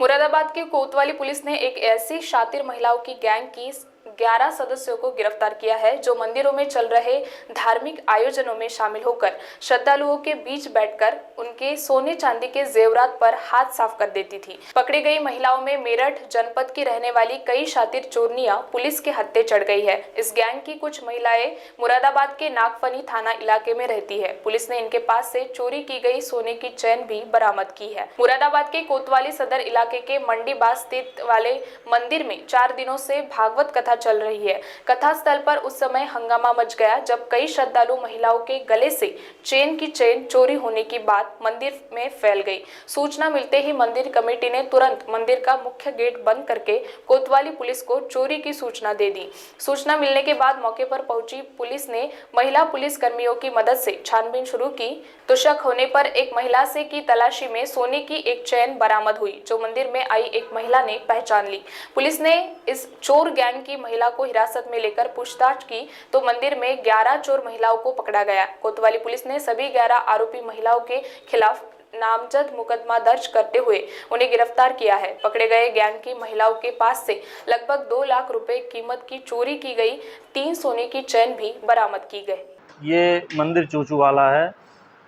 मुरादाबाद के कोतवाली पुलिस ने एक ऐसी शातिर महिलाओं की गैंग की 11 सदस्यों को गिरफ्तार किया है जो मंदिरों में चल रहे धार्मिक आयोजनों में शामिल होकर श्रद्धालुओं के बीच बैठकर उनके सोने चांदी के जेवरात पर हाथ साफ कर देती थी। पकड़ी गई महिलाओं में मेरठ जनपद की रहने वाली कई शातिर चोरनियां पुलिस के हत्थे चढ़ गई है। इस गैंग की कुछ महिलाएं मुरादाबाद के नागफनी थाना इलाके में रहती है। पुलिस ने इनके पास से चोरी की गई सोने की चैन भी बरामद की है। मुरादाबाद के कोतवाली सदर इलाके के मंडीबाज स्थित वाले मंदिर में 4 दिनों से भागवत कथा चल रही है। कथा स्थल पर उस समय हंगामा मच गया जब कई श्रद्धालु महिलाओं के गले से चेन की चेन चोरी होने की बात मंदिर में फैल गई। सूचना मिलते ही मंदिर कमेटी ने तुरंत मंदिर का मुख्य गेट बंद करके कोतवाली पुलिस को चोरी की सूचना दे दी। सूचना मिलने के बाद मौके पर पहुंची पुलिस ने महिला पुलिस कर्मियों की मदद से छानबीन शुरू की तो शक होने पर एक महिला से की तलाशी में सोने की एक चैन बरामद हुई जो मंदिर में आई एक महिला ने पहचान ली। पुलिस ने इस चोर गैंग की महिला को हिरासत में लेकर पूछताछ की तो मंदिर में 11 चोर महिलाओं को पकड़ा गया। कोतवाली पुलिस ने सभी 11 आरोपी महिलाओं के खिलाफ नामजद मुकदमा दर्ज करते हुए उन्हें गिरफ्तार किया है। पकड़े गए गैंग की महिलाओं के पास से लगभग 2 लाख रुपए कीमत की चोरी की गई 3 सोने की चैन भी बरामद की गई। ये मंदिर चूचू वाला है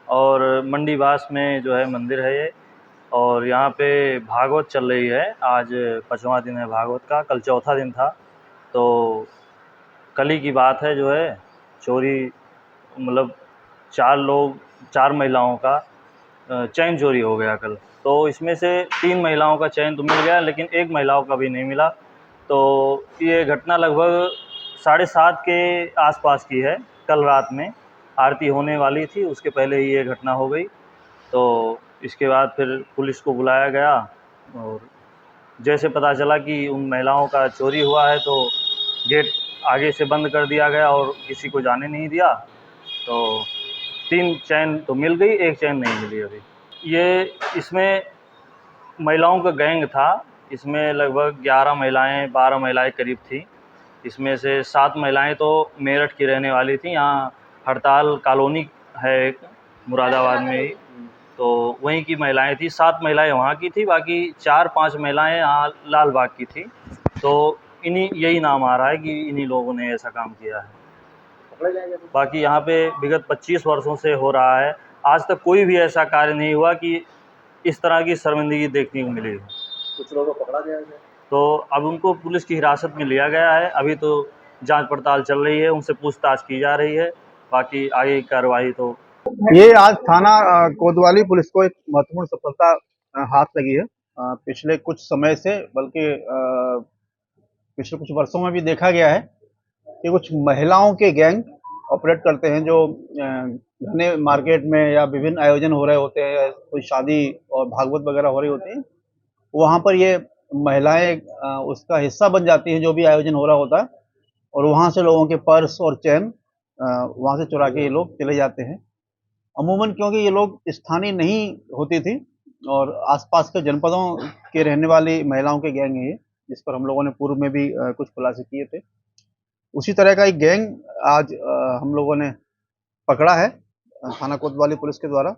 और मंडीबास में जो है मंदिर है ये, और यहाँ पे भागवत चल रही है। आज 5वां दिन है भागवत का, कल चौथा दिन था। तो कल ही की बात है जो है चोरी, मतलब 4 महिलाओं का चैन चोरी हो गया कल। तो इसमें से 3 महिलाओं का चैन तो मिल गया लेकिन एक महिलाओं का भी नहीं मिला। तो ये घटना लगभग 7:30 के आसपास की है। कल रात में आरती होने वाली थी, उसके पहले ही ये घटना हो गई। तो इसके बाद फिर पुलिस को बुलाया गया और जैसे पता चला कि उन महिलाओं का चोरी हुआ है तो गेट आगे से बंद कर दिया गया और किसी को जाने नहीं दिया। तो 3 चैन तो मिल गई, एक चैन नहीं मिली अभी। ये इसमें महिलाओं का गैंग था। इसमें लगभग 11 महिलाएं 12 महिलाएं करीब थी। इसमें से 7 महिलाएं तो मेरठ की रहने वाली थी। यहाँ हड़ताल कॉलोनी है एक मुरादाबाद में ही, तो वहीं की महिलाएं थी। 7 महिलाएं वहाँ की थी, बाकी 4-5 महिलाएं यहाँ लाल बाग की थी। तो यही नाम आ रहा है कि इन्हीं लोगों ने ऐसा काम किया है। बाकी यहाँ पे विगत 25 वर्षों से हो रहा है, आज तक कोई भी ऐसा कार्य नहीं हुआ कि इस तरह की शर्मिंदगी देखने को मिली। कुछ लोगों को पकड़ा गया है तो अब उनको पुलिस की हिरासत में लिया गया है। अभी तो जांच पड़ताल चल रही है, उनसे पूछताछ की जा रही है। बाकी आगे की कार्रवाई तो ये आज थाना कोतवाली पुलिस को एक महत्वपूर्ण सफलता हाथ लगी है। पिछले कुछ समय से, बल्कि पिछले कुछ वर्षों में भी देखा गया है कि कुछ महिलाओं के गैंग ऑपरेट करते हैं जो घने मार्केट में या विभिन्न आयोजन हो रहे होते हैं, कोई शादी और भागवत वगैरह हो रही होती है, वहाँ पर ये महिलाएं उसका हिस्सा बन जाती हैं जो भी आयोजन हो रहा होता है, और वहाँ से लोगों के पर्स और चैन वहाँ से चुरा के ये लोग चले जाते हैं। अमूमन क्योंकि ये लोग स्थानीय नहीं होती थी और आसपास के जनपदों के रहने वाली महिलाओं के गैंग है ये, जिस पर हम लोगों ने पूर्व में भी कुछ खुलासे किए थे। उसी तरह का एक गैंग आज हम लोगों ने पकड़ा है थाना कोतवाली पुलिस के द्वारा।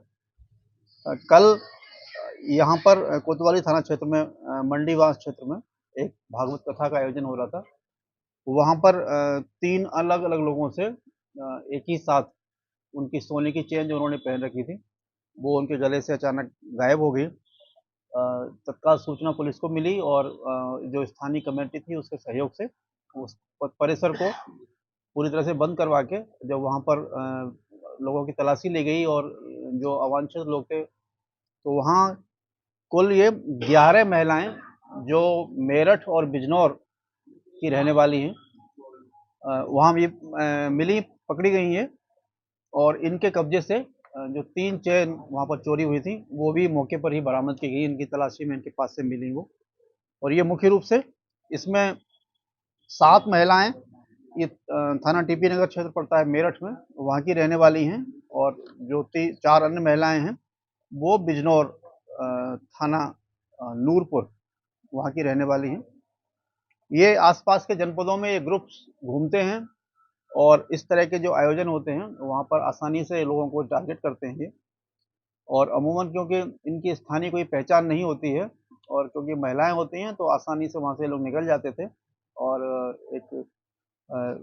कल यहाँ पर कोतवाली थाना क्षेत्र में मंडीवास क्षेत्र में एक भागवत कथा का आयोजन हो रहा था। वहाँ पर 3 अलग अलग लोगों से एक ही साथ उनकी सोने की चेन जो उन्होंने पहन रखी थी वो उनके गले से अचानक गायब हो गई। तत्काल सूचना पुलिस को मिली और जो स्थानीय कमेटी थी उसके सहयोग से उस परिसर को पूरी तरह से बंद करवा के जब वहाँ पर लोगों की तलाशी ली गई और जो अवांछित लोग थे, तो वहाँ कुल ये 11 महिलाएं जो मेरठ और बिजनौर की रहने वाली हैं वहाँ भी मिली, पकड़ी गई हैं। और इनके कब्जे से जो 3 चेन वहाँ पर चोरी हुई थी वो भी मौके पर ही बरामद की गई। इनकी तलाशी में इनके पास से मिली वो, और ये मुख्य रूप से इसमें 7 महिलाएं ये थाना टीपी नगर क्षेत्र पड़ता है मेरठ में, वहाँ की रहने वाली हैं, और जो 4 अन्य महिलाएं हैं वो बिजनौर थाना नूरपुर वहाँ की रहने वाली हैं। ये आसपास के जनपदों में ये ग्रुप्स घूमते हैं और इस तरह के जो आयोजन होते हैं वहाँ पर आसानी से लोगों को टारगेट करते हैं ये। और अमूमन क्योंकि इनकी स्थानीय कोई पहचान नहीं होती है और क्योंकि महिलाएं होती हैं तो आसानी से वहाँ से लोग निकल जाते थे और एक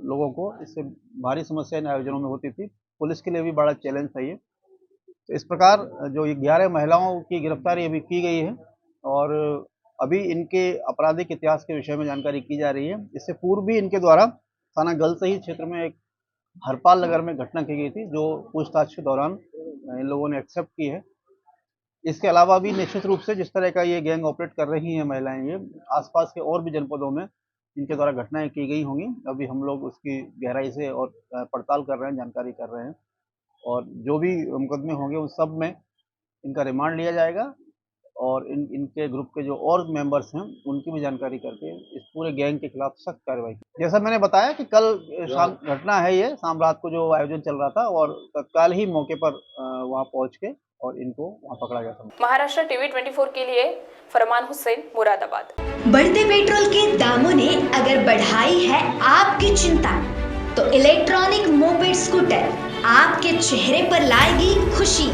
लोगों को इससे भारी समस्या इन आयोजनों में होती थी। पुलिस के लिए भी बड़ा चैलेंज था ये। तो इस प्रकार जो ये 11 महिलाओं की गिरफ्तारी अभी की गई है और अभी इनके आपराधिक इतिहास के विषय में जानकारी की जा रही है। इससे पूर्व भी इनके द्वारा थाना गलसही क्षेत्र में एक हरपाल नगर में घटना की गई थी, जो पूछताछ के दौरान इन लोगों ने एक्सेप्ट की है। इसके अलावा भी निश्चित रूप से जिस तरह का ये गैंग ऑपरेट कर रही हैं महिलाएं, ये आसपास के और भी जनपदों में इनके द्वारा घटनाएं की गई होंगी। अभी हम लोग उसकी गहराई से और पड़ताल कर रहे हैं, जानकारी कर रहे हैं और जो भी मुकदमे होंगे उन सब में इनका रिमांड लिया जाएगा और इनके ग्रुप के जो और मेंबर्स हैं उनकी भी जानकारी करके इस पूरे गैंग के खिलाफ सख्त कार्रवाई की। जैसा मैंने बताया कि कल शाम घटना है, ये शाम रात को जो आयोजन चल रहा था और तत्काल ही मौके पर वहां पहुंच के और इनको वहां पकड़ा गया था। महाराष्ट्र टीवी 24 के लिए फरमान हुसैन, मुरादाबाद। बढ़ते पेट्रोल के दामों ने अगर बढ़ाई है आपकी चिंता, तो इलेक्ट्रॉनिक मोपेड स्कूटर आपके चेहरे पर लाएगी खुशी।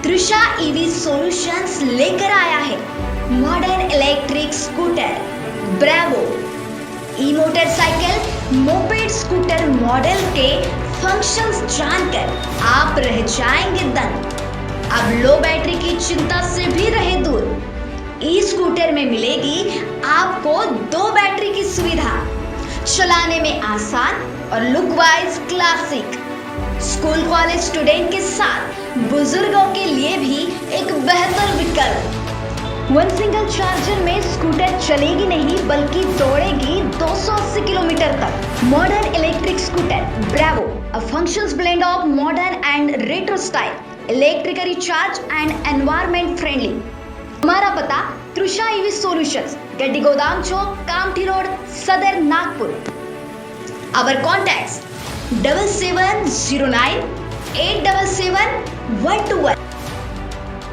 तृषा ईवी सॉल्यूशंस लेकर आया है मॉडर्न इलेक्ट्रिक स्कूटर ब्रेवो। ई मोटरसाइकिल मोपेड स्कूटर मॉडल के फंक्शंस जानकर आप रह जाएंगे दंग। अब लो बैटरी की चिंता से भी रहे दूर। ई स्कूटर में मिलेगी आपको 2 बैटरी की सुविधा, चलाने में आसान और look wise classic. School college student के साथ बुजुर्गों के लिए भी एक बेहतर विकल्प। 1 सिंगल चार्जर में स्कूटर चलेगी नहीं बल्कि दौड़ेगी 280 किलोमीटर तक। Modern electric scooter bravo, a functions blend of modern and retro style, electrically charge and environment friendly. हमारा पता तृषा ईवी सॉल्यूशंस, गड्डी गोदाम चौक, कामठी रोड, सदर, नागपुर। Our contacts 7709 877 121।